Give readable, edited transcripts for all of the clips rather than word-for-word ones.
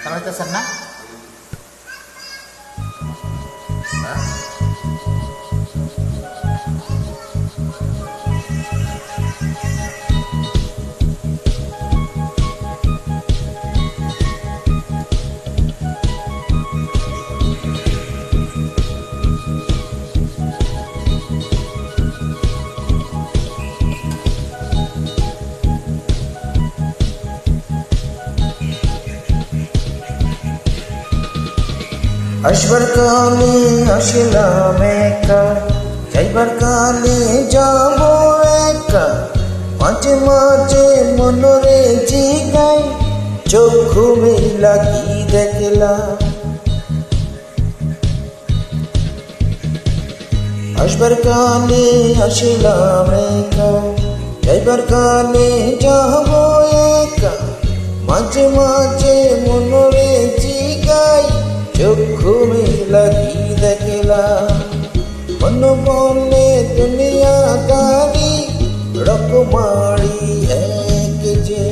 চালাইতেছেন না? আসবার কালে আসলাম একা, যাইবার কালে যাব একা। মাঝে মাঝে মনরে জিগাই, চক্ষু মেলা কি দেখলাম। আসবার কালে আসলাম একা, যাইবার কালে যাব একা। মাঝে মাঝে মনরে জিগাই, চক্ষু মেলা কি দেখলাম। মন বলে দুনিয়া দারি রকমারি এক যে,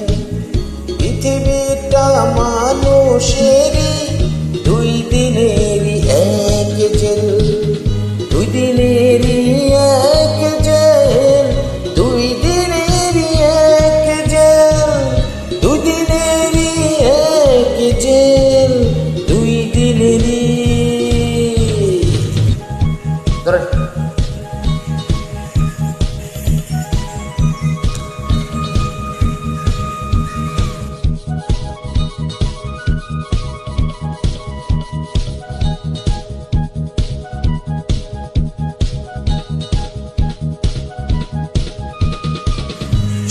পৃথিবীটা মানুষেরই দুই দিনেরই এক জেল। দুই দিনেরই এক জেল, দুই দিনেরই এক জেল, দুই দিনেরই এক জেল, দুই দিনেরই। ধরেন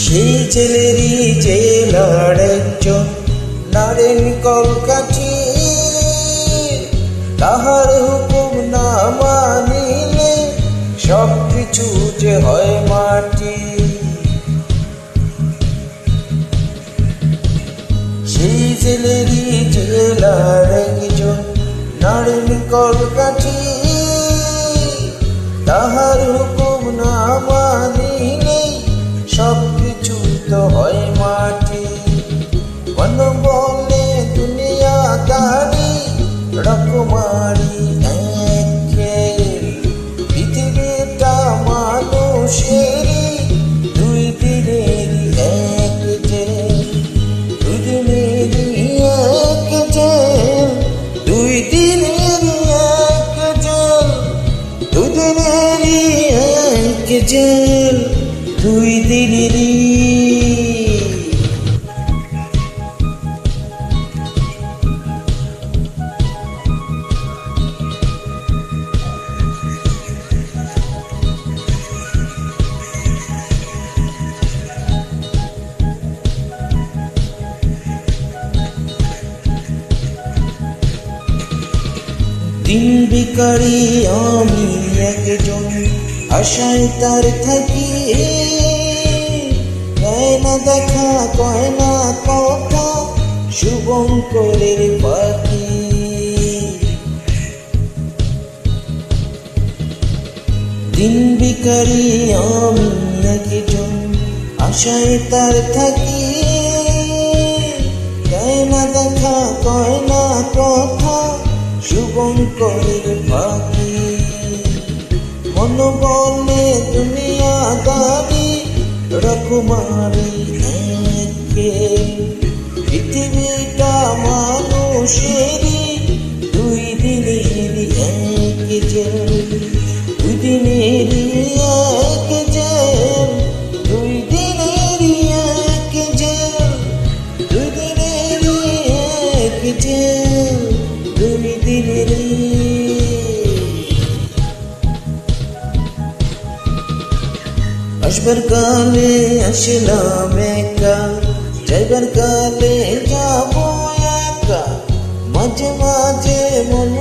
সেই ছেলেরই জেলার একজন নারেন কলকাঠি, তাহার হুকুম না মানিলে সব কিছু যে হয় মাটি। সেই ছেলেরই জেলার একজন নারেন কলকাঠি, তাহার হুকুম না মানিলে সব কিছু তো হয় মাটি। মন বলে দুনিয়া দারি রকমারি এক খেল, পৃথিবীটা মানুষেরই দুই দিনেরই এক জেল। দুই দিনেরই এক জেল, দুই দিনেরই এক জেল, দুই দিনেরই এক জেল, দুই দিনেরই। দিন ভিখারি আমি একজন, আশায় তার থাকি, দেয় না দেখা কয় না কথা, শুভঙ্করের পাখি। দিন ভিখারি আমি একজন, আশায় তার থাকি, দেয় না দেখা কয় না কথা, শুভঙ্করের পাখি। মন বলে দুনিয়া দারি রকমারি এক খেল, পৃথিবীটা মানুষেরই দুই দিনেরই এক জেল। দুই দিনেরই এক জেল, দুই দিনেরই এক জেল, দুই দিনেরই এক জেল, দুই দিনেরই। আসবার কালে আসলাম একা, যাইবার কালে যাব একা। মাঝে মাঝে মন